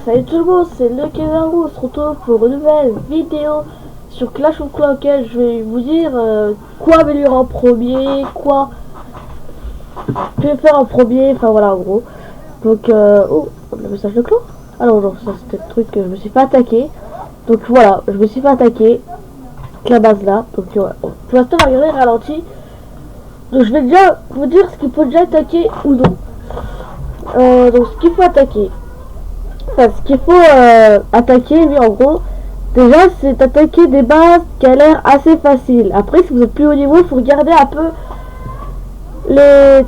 Salut tout le monde, c'est le Kézarou, on se retrouve pour une nouvelle vidéo sur Clash of Clans auquel je vais vous dire quoi améliorer en premier, quoi faire en premier, enfin voilà en gros. Donc, oh, le message de clan. Alors non, ça c'était le truc que je me suis pas attaqué. Donc voilà, je me suis pas attaqué la base là. Donc voilà, pour l'instant on va regarder ralenti. Donc je vais déjà vous dire ce qu'il faut déjà attaquer ou non. Donc ce qu'il faut attaquer. Enfin, ce qu'il faut attaquer, lui en gros, déjà c'est attaquer des bases qui a l'air assez facile. Après, si vous êtes plus haut niveau, il faut regarder un peu les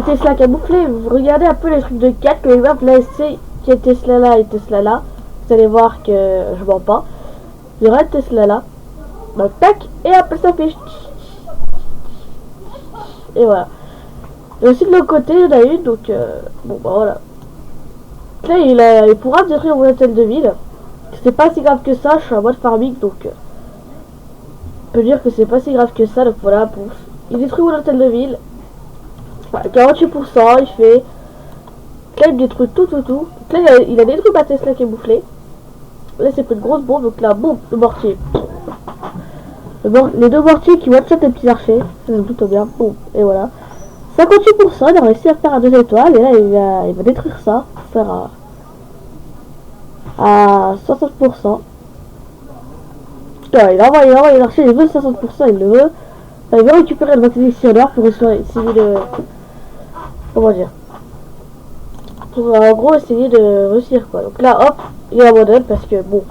Tesla camouflés. Vous regardez un peu les trucs de 4 que les maps là, c'est qu'il y a Tesla là et Tesla là. Vous allez voir que je mens pas. Il y aura Tesla là. Donc tac, et après ça fait. Et voilà. Et aussi de l'autre côté, il y en a une, donc bon bah voilà. Là, il pourra détruire mon hôtel de ville. C'est pas si grave que ça, je suis en mode farming, donc je peux dire que c'est pas si grave que ça, donc voilà, pouf. Il détruit mon hôtel de ville. Voilà, 48%, il fait. Là, il détruit tout. Là, il a détruit ma Tesla qui est boufflée. Là, c'est pris une grosse bombe, donc là, boum, le mortier. Les deux mortiers qui one-shot les petits archers, ça c'est plutôt bien, boum, et voilà. 58%, il a réussi à faire à 2 étoiles, et là, il va détruire ça, pour faire à 60%. Il envoie l'archer, il veut 60%, il le veut. Enfin, il veut récupérer le bâtiment ici en or pour essayer de. Comment dire, pour en gros essayer de réussir quoi. Donc là, hop, il abandonne parce que bon,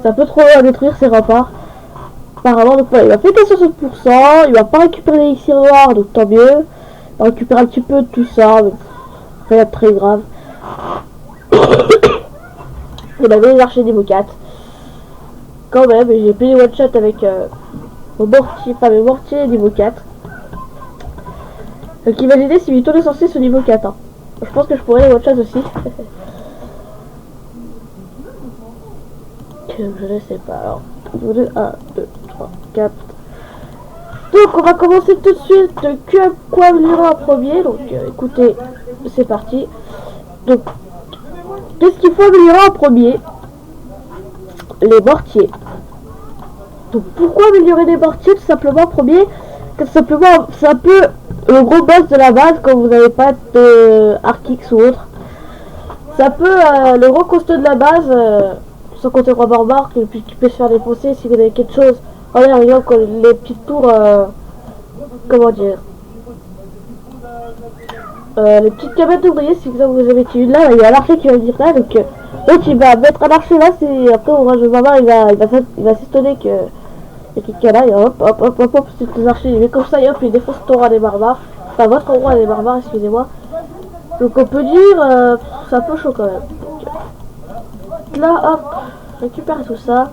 c'est un peu trop à détruire ses remparts. Apparemment, donc voilà, il va péter 60%, il va pas récupérer l'élixir noir, donc tant mieux. Il va récupérer un petit peu de tout ça, mais rien de très grave. Il avait les archers niveau 4. Quand même, j'ai payé one shot avec mes mortiers niveau 4. Donc imaginez si Vito est censé sur niveau 4. Hein. Je pense que je pourrais les one shot aussi. Je ne sais pas. Alors, 1, 2, 3, 4. Donc on va commencer tout de suite. Quoi améliorer en premier. Donc écoutez, c'est parti. Donc, qu'est-ce qu'il faut améliorer en premier? Les mortiers. Donc pourquoi améliorer les mortiers? Tout simplement, premier, tout simplement, c'est un peu le gros boss de la base quand vous n'avez pas de Arc-X ou autre. C'est un peu le gros costaud de la base, sans compter roi barbare qui peut se faire défoncer si vous avez quelque chose. Regardez, regarde les petites tours, comment dire, les petites cabanes d'ouvriers, si vous avez une là, il y a l'archer qui va venir là, donc l'autre il va mettre un archer là, c'est après au roi barbare il va s'étonner que il y a quelqu'un là, et hop, c'est les archers, il met comme ça, et hop, il défonce ton roi des barbares, enfin votre roi des barbares, excusez-moi. Donc on peut dire, c'est un peu chaud quand même. Donc, là, hop, récupère tout ça,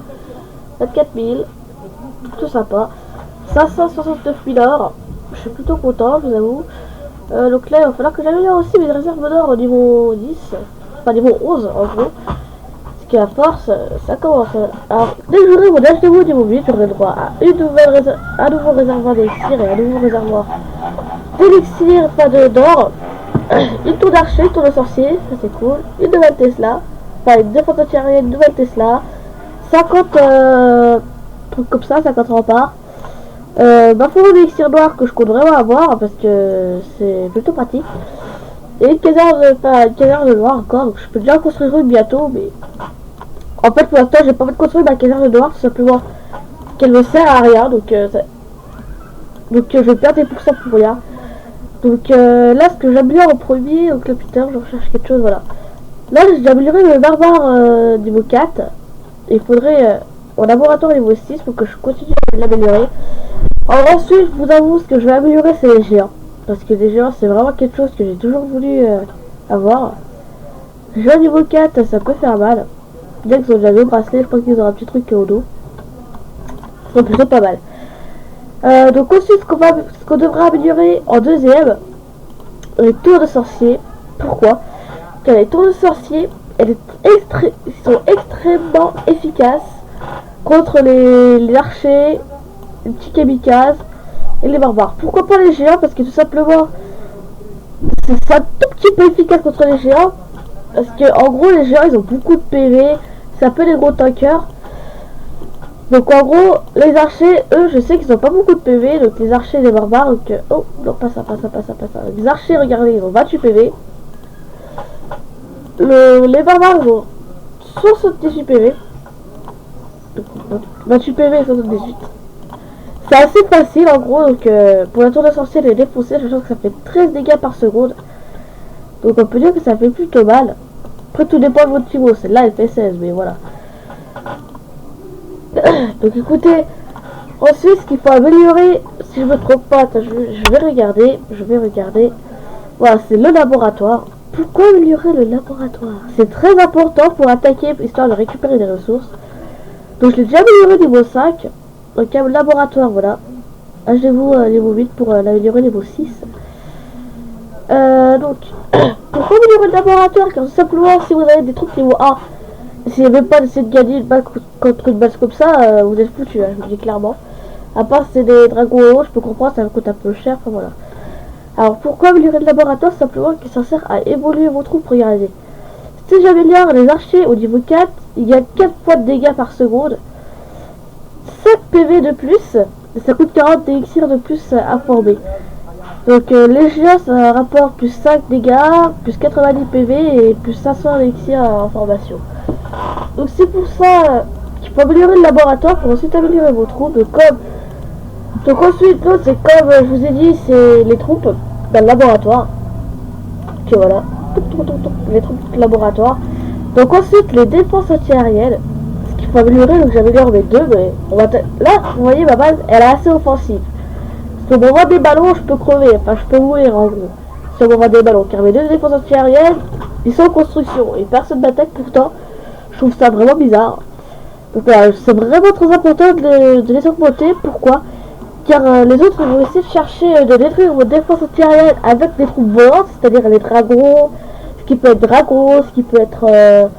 24 000, tout sympa, 569 000 or, je suis plutôt content, je vous avoue. Donc là, il va falloir que j'améliore aussi mes réserves d'or au niveau 10, enfin niveau 11 en gros. Parce qu'à force, ça commence. Alors, dès que j'aurai mon âge de vous au niveau 8, j'aurai droit à un nouveau réservoir d'élixir et un nouveau réservoir d'élixir, pas d'or. Une tour d'archer, une tour de sorcier, ça c'est cool. Une nouvelle Tesla, enfin une défense antiaérienne, une nouvelle Tesla. 50 trucs comme ça, 50 remparts. Ma fourreau d'élixir noir que je compte vraiment avoir parce que c'est plutôt pratique. Et une caserne de noir encore, donc je peux déjà en construire une bientôt, mais en fait pour l'instant j'ai pas envie de construire ma caserne de noir tout simplement qu'elle me sert à rien, donc je vais perdre des pourcents pour rien. Donc là ce que j'améliore en premier, donc là putain je recherche quelque chose, voilà. Là j'ai amélioré le barbare niveau 4, il faudrait en laboratoire niveau 6 pour que je continue à l'améliorer. Alors ensuite, je vous avoue, ce que je vais améliorer, c'est les géants. Parce que les géants, c'est vraiment quelque chose que j'ai toujours voulu avoir. Géant niveau 4, ça peut faire mal. Bien qu'ils ont déjà deux bracelets, je pense qu'ils auront un petit truc au dos. C'est plutôt pas mal. Donc ensuite, ce qu'on devrait améliorer en deuxième, les tours de sorcier. Pourquoi? Car les tours de sorcier, ils sont extrêmement efficaces contre les archers, les petits kamikazes et les barbares. Pourquoi pas les géants? Parce que tout simplement c'est un tout petit peu efficace contre les géants, Parce que en gros les géants ils ont beaucoup de PV, c'est un peu les gros tankers. Donc en gros les archers eux je sais qu'ils ont pas beaucoup de PV, donc les archers et les barbares, donc oh non pas ça, pas ça, pas ça, pas ça. Les archers regardez ils ont 28 PV. Les barbares ils ont 78 PV. Donc, 28 PV et 78. C'est assez facile en gros, donc pour la tour de sorcier les défoncer, je pense que ça fait 13 dégâts par seconde. Donc on peut dire que ça fait plutôt mal. Après tout dépend de votre niveau, celle-là elle fait 16, mais voilà. Donc écoutez, ensuite ce qu'il faut améliorer, si je me trompe pas, attends, je vais regarder. Voilà, c'est le laboratoire. Pourquoi améliorer le laboratoire? C'est très important pour attaquer, histoire de récupérer des ressources. Donc je l'ai déjà amélioré niveau 5. Donc un laboratoire, voilà. Achetez-vous niveau 8 pour l'améliorer niveau 6. Donc, pourquoi améliorer le laboratoire? Car tout simplement, si vous avez des troupes niveau A, s'il n'y avait pas d'essayer de gagner une balle contre une base comme ça, vous êtes foutu, hein, je vous dis clairement. À part si c'est des dragons hauts, je peux comprendre, ça coûte un peu cher, enfin voilà. Alors pourquoi améliorer le laboratoire? Simplement que ça sert à évoluer vos troupes, regardez. Si j'améliore les archers au niveau 4, il y a 4 points de dégâts par seconde. 5 PV de plus, et ça coûte 40 élixirs de plus à former. Donc les géants ça rapporte plus 5 dégâts, plus 90 PV et plus 500 élixirs en formation. Donc c'est pour ça qu'il faut améliorer le laboratoire pour ensuite améliorer vos troupes. Donc ensuite l'autre c'est comme je vous ai dit, c'est les troupes dans le laboratoire. Ok voilà, les troupes du laboratoire. Donc ensuite les défenses anti-aériennes. Ce qu'il faut améliorer, donc j'améliore mes deux, mais on va là vous voyez ma base elle est assez offensive. Si on m'envoie des ballons, je peux crever, enfin je peux mourir en gros. Si on m'envoie des ballons, car mes deux défenses anti-aériennes, ils sont en construction et personne m'attaque pourtant. Je trouve ça vraiment bizarre. Donc voilà, c'est vraiment très important de les augmenter. Pourquoi? Car les autres vont essayer de chercher de détruire vos défenses anti-aériennes avec des troupes volantes, c'est-à-dire les dragons, ce qui peut être dragons, ce qui peut être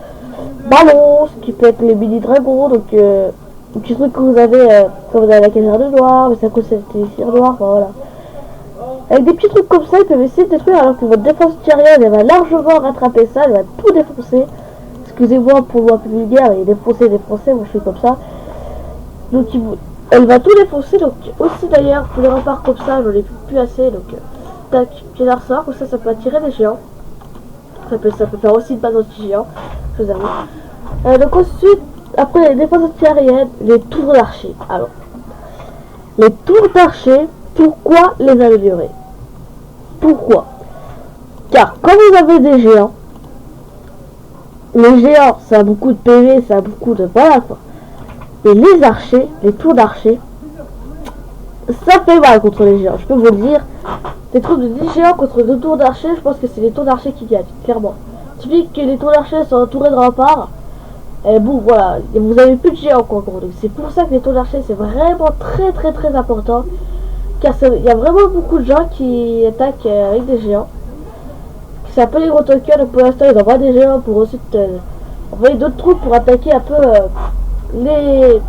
ballons, ce qui peut être les mini-dragons, donc un petit truc que vous avez quand vous avez la caserne de noir, mais ça coûte cette cire noire, enfin voilà. Avec des petits trucs comme ça, ils peuvent essayer de détruire alors que votre défense anti-aérienne elle va largement rattraper ça, elle va tout défoncer. Excusez-moi pour le mot un peu vulgaire, et défoncer, moi je fais comme ça. Donc elle va tout défoncer, donc aussi d'ailleurs pour les remparts comme ça, j'en ai plus assez, donc tac, pied d'arçard, comme ça peut attirer des géants. Ça peut faire aussi une base anti-géant, je vous avoue. Donc ensuite, après les défenses anti-aériennes, les tours d'archer. Alors, les tours d'archer, pourquoi les améliorer? Pourquoi? Car quand vous avez des géants, les géants ça a beaucoup de PV, ça a beaucoup de... voilà quoi. Et les archers, les tours d'archer, ça fait mal contre les géants, je peux vous le dire. Des troupes de 10 géants contre 2 tours d'archer, je pense que c'est les tours d'archer qui gagnent, clairement. Il suffit que les tours d'archer sont entourés de remparts. Et bon voilà, vous avez plus de géants quoi, gros. Donc c'est pour ça que les tours d'archer c'est vraiment très important. Car il y a vraiment beaucoup de gens qui attaquent avec des géants. C'est un peu les gros tankers, donc pour l'instant ils envoient des géants pour ensuite envoyer d'autres troupes pour attaquer un peu les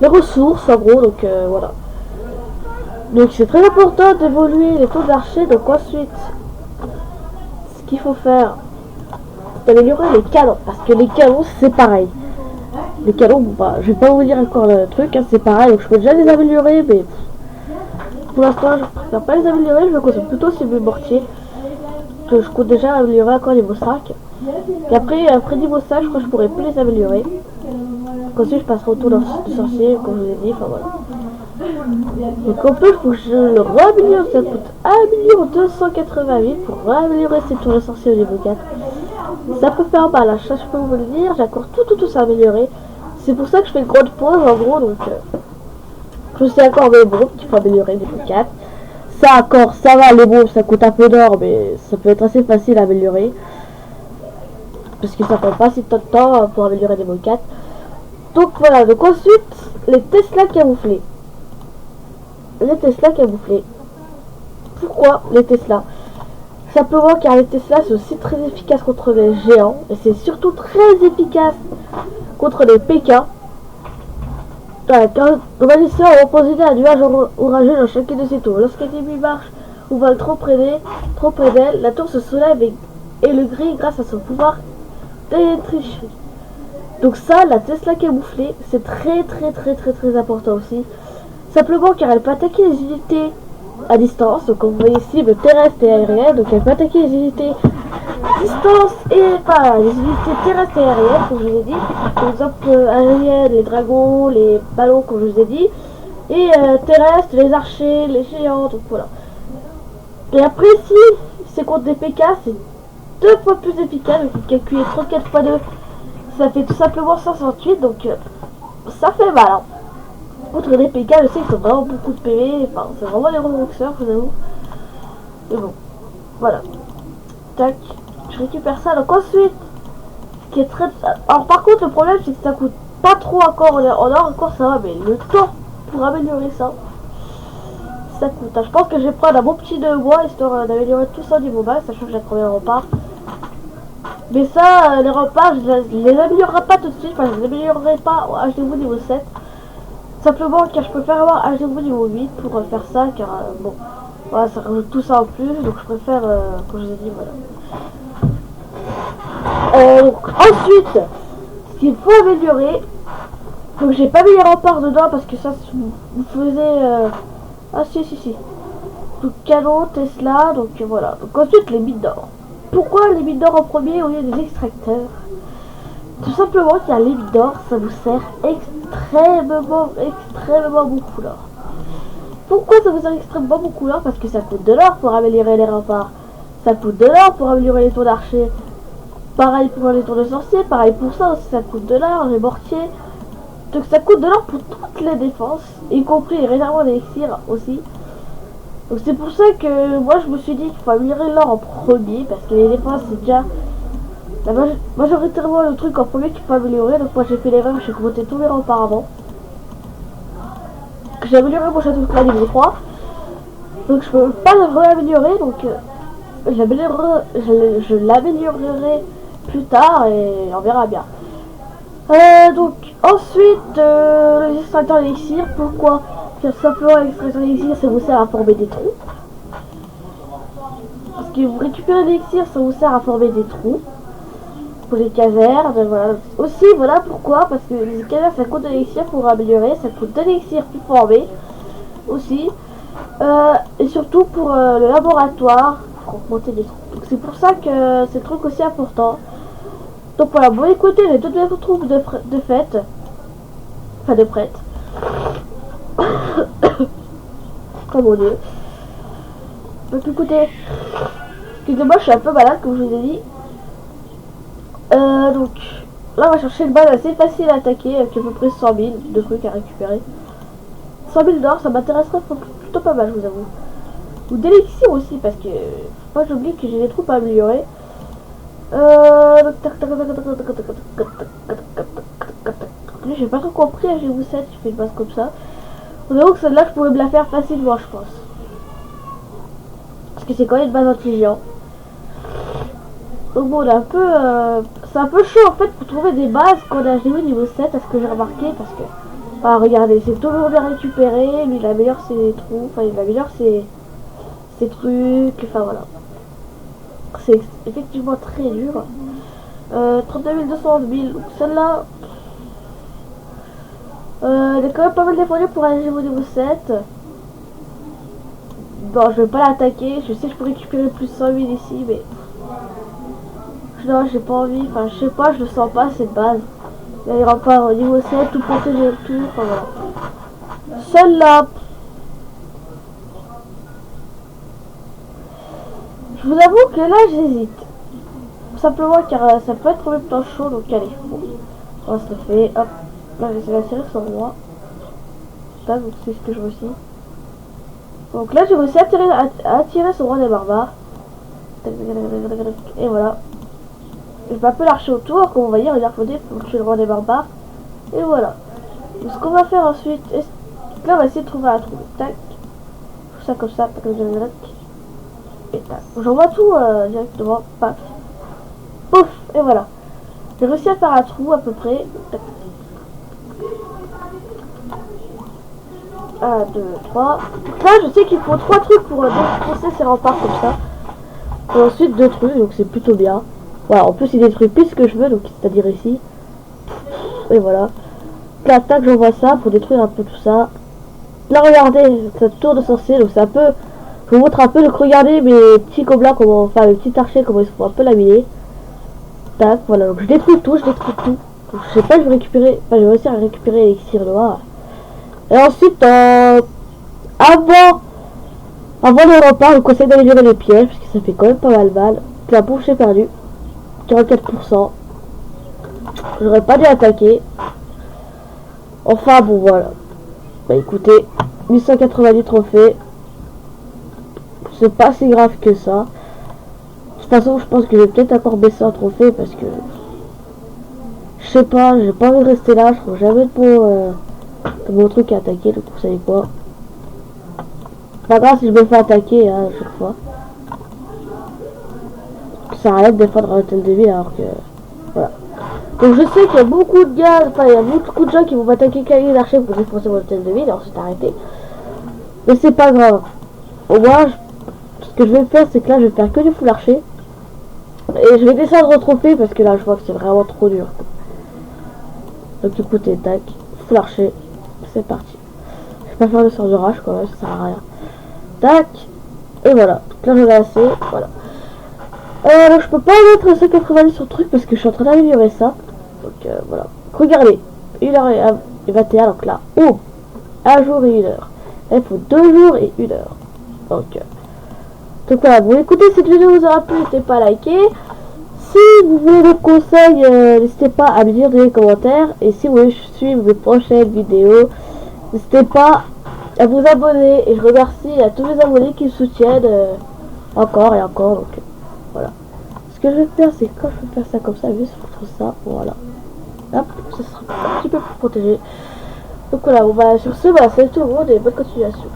ressources en gros, donc voilà. Donc c'est très important d'évoluer les tours d'archer, donc ensuite ce qu'il faut faire c'est d'améliorer les canons, parce que les canons c'est pareil. Les canons, bah, je vais pas vous dire encore le truc, hein, c'est pareil, donc je peux déjà les améliorer, mais pour l'instant je préfère pas les améliorer, je me concentre plutôt sur mes mortiers. Que je compte déjà améliorer encore niveau 5. Et après niveau 5, je crois que je pourrais plus les améliorer. Ensuite je passerai au tour du sorcier, comme je vous ai dit, enfin voilà. Donc en plus, il faut que je le réaméliore, ça coûte 1 288 pour réaméliorer ces tours de sorcier au niveau 4. Ça peut faire mal, ça je peux vous le dire, j'ai encore tout ça amélioré. C'est pour ça que je fais une grande pause en gros, donc je sais encore mes bombes qu'il faut améliorer niveau 4. Ça encore, ça va, les bombes ça coûte un peu d'or, mais ça peut être assez facile à améliorer. Parce que ça prend pas si tant de temps pour améliorer les niveau 4. Donc voilà, donc ensuite, les Tesla camouflés. Les Tesla camouflés. Pourquoi les Tesla? Simplement car les Tesla sont aussi très efficaces contre les géants. Et c'est surtout très efficace contre les PK. Quand le magicien a reposé un nuage orageux dans chacune de ses tours. Lorsqu'un ennemi marche ou vole trop près d'elle, la tour se soulève et et le gris grâce à son pouvoir d'électricité. Donc ça, la Tesla camouflée, c'est très important aussi. Simplement car elle peut attaquer les unités à distance. Donc comme vous voyez ici, le terrestre et aérien. Donc elle peut attaquer les unités à distance et pas les unités terrestres et aériennes, comme je vous ai dit. Par exemple aériennes, les dragons, les ballons, comme je vous ai dit. Et terrestres, les archers, les géants, donc voilà. Et après si c'est contre des PK, c'est 2 fois plus efficace. Donc calculer 34 x 2, ça fait tout simplement 168. Donc ça fait mal. Hein. Contre les PK, je sais qu'ils ont vraiment beaucoup de PV. Enfin, c'est vraiment les remoxeurs, je vous avoue. Mais bon, voilà. Tac, je récupère ça. Donc ensuite, ce qui est très... Alors par contre, le problème, c'est que ça coûte pas trop encore en or. Encore ça va, mais le temps pour améliorer ça, ça coûte. Je pense que je vais prendre un bon petit 2 mois, histoire d'améliorer tout ça au niveau bas, sachant que j'ai trouvé un rempart. Mais ça, les remparts, je les améliorerai pas tout de suite. Enfin, je les améliorerai pas au HDV niveau 7. Simplement car je préfère avoir HDV niveau 8 pour faire ça, car bon, voilà, ça rajoute tout ça en plus, donc je préfère, comme je vous ai dit, voilà. Donc, ensuite, ce qu'il faut améliorer, donc j'ai pas mis les remparts dedans parce que ça vous faisait... Ah si. Donc canon, Tesla, donc voilà. Donc ensuite les mines d'or. Pourquoi les mines d'or en premier au lieu des extracteurs? Tout simplement car les mines d'or, ça vous sert extrêmement beaucoup l'or. Pourquoi ça vous sert extrêmement beaucoup l'or? Parce que ça coûte de l'or pour améliorer les remparts. Ça coûte de l'or pour améliorer les tours d'archers. Pareil pour les tours de sorciers, pareil pour ça aussi, ça coûte de l'or, les mortiers. Donc ça coûte de l'or pour toutes les défenses, y compris les réservoirs d'élixir aussi. Donc c'est pour ça que moi je me suis dit qu'il faut améliorer l'or en premier, parce que les défenses c'est déjà majoritairement le truc en premier qu'il faut améliorer. Donc moi j'ai fait l'erreur, j'ai monté tous mes remparts avant. J'ai amélioré mon château de clan niveau 3. Donc je peux pas le réaméliorer, donc je l'améliorerai plus tard et on verra bien. Donc ensuite les extracteurs d'élixir, pourquoi? Car simplement l'extraction d'élixir ça vous sert à former des trous. Parce que vous récupérez l'élixir, ça vous sert à former des trous pour les cavernes, voilà. Aussi voilà pourquoi, parce que les cavernes ça coûte de l'élixir pour améliorer, ça coûte de l'élixir pour former aussi. Et surtout pour le laboratoire, pour monter des trous. Donc c'est pour ça que c'est truc aussi important. Donc voilà, bon écoutez, j'ai toutes mes troupes de fête. Enfin de prête. Oh mon dieu. Donc écoutez, excusez-moi, je suis un peu malade comme je vous ai dit. Donc là on va chercher une base assez facile à attaquer, avec à peu près 100 000 de trucs à récupérer. 100 000 d'or, ça m'intéresserait plutôt pas mal, je vous avoue. Ou d'élixir aussi, parce que moi j'oublie que j'ai des troupes à améliorer. J'ai pas trop compris, j'ai vous 7, je fais une base comme ça. Donc celle-là je pourrais me la faire facilement, je pense. Parce que c'est quand même une base anti-géant. Donc bon, on est un peu... c'est un peu chaud en fait pour trouver des bases quand on a joué niveau 7, à ce que j'ai remarqué, parce que... Enfin regardez, c'est toujours bien récupéré, mais il améliore ses trous, enfin il améliore ses trucs, enfin voilà. C'est effectivement très dur. 32 211 000, donc celle-là... elle est quand même pas mal défendue pour aller au niveau 7. Bon, je vais pas l'attaquer, je sais que je peux récupérer plus 100 000 ici, mais... Non, j'ai pas envie, enfin je sais pas, je le sens pas cette base. Il y a pas au niveau 7, tout protéger tout, enfin voilà. Celle-là... Je vous avoue que là j'hésite. Simplement car ça peut être en même temps chaud, donc allez, bon. On se le fait, hop. Là j'essaie d'attirer son roi. Ça, donc c'est ce que je réussis. Donc là j'ai réussi à attirer son roi des barbares. Et voilà. Je vais un peu l'archer autour, comme vous voyez, regardez, pour tuer le roi des barbares. Et voilà. Donc ce qu'on va faire ensuite, là on va essayer de trouver un trou. Tac. Tout ça comme ça, et tac. J'envoie tout directement, paf. Pouf, et voilà. J'ai réussi à faire un trou à peu près. Tac. 1, 2, 3. Là je sais qu'il faut 3 trucs pour défoncer ces remparts comme ça. Et ensuite 2 trucs, donc c'est plutôt bien. Voilà, en plus il détruit plus ce que je veux, donc c'est-à-dire ici. Et voilà. L'attaque, j'envoie ça pour détruire un peu tout ça. Là, regardez, cette tour de sorcier, donc c'est un peu... Je vous montre un peu, donc regardez mes petits gobelins, comment... Enfin, mes petits archers, comment ils se font un peu laminer. Tac, voilà, donc je détruis tout, Donc, je sais pas, je vais récupérer... Enfin, je vais réussir à récupérer l'élixir noir. Et ensuite, avant le repas, je conseille d'améliorer les pièges, parce que ça fait quand même pas mal. La bouffe, j'ai perdu. 44%. J'aurais pas dû attaquer. Enfin, bon, voilà. Bah écoutez, 1190 trophées. C'est pas si grave que ça. De toute façon, je pense que je vais peut-être encore baisser un trophée parce que... Je sais pas, j'ai pas envie de rester là. Je trouve jamais de bon truc à attaquer, donc vous savez quoi. Pas grave si je me fais attaquer hein, à chaque fois. Ça arrête de défendre un hôtel de ville alors que... Voilà. Donc je sais qu'il y a beaucoup de gars, enfin il y a beaucoup de gens qui vont m'attaquer avec les archers pour défoncer mon hôtel de ville, alors c'est arrêté. Mais c'est pas grave. Au moins, ce que je vais faire, c'est que là je vais faire que du full archer. Et je vais descendre au trophée parce que là je vois que c'est vraiment trop dur. Donc écoutez, tac, full archer, c'est parti. Je vais pas faire le sort de rage quand même, ça sert à rien. Tac, et voilà. Donc là j'en ai assez, voilà. Donc je peux pas mettre 190 sur le truc parce que je suis en train d'améliorer ça. Donc voilà. Regardez, 1h21, donc là, oh, 1 jour et 1 heure. Là, il faut 2 jours et 1 heure. Donc voilà, bon écoutez, cette vidéo vous aura plu, n'hésitez pas à liker. Si vous voulez des conseils, n'hésitez pas à me dire dans les commentaires. Et si vous voulez suivre mes prochaines vidéos, n'hésitez pas à vous abonner. Et je remercie à tous les abonnés qui me soutiennent encore et encore. Donc voilà. Ce que je vais faire, c'est quand je vais faire ça comme ça, juste pour ça, voilà. Hop, ça sera un petit peu plus protégé. Donc voilà, bon bah sur ce, bah, salut tout le monde et bonne continuation.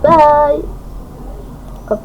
Bye. Hop.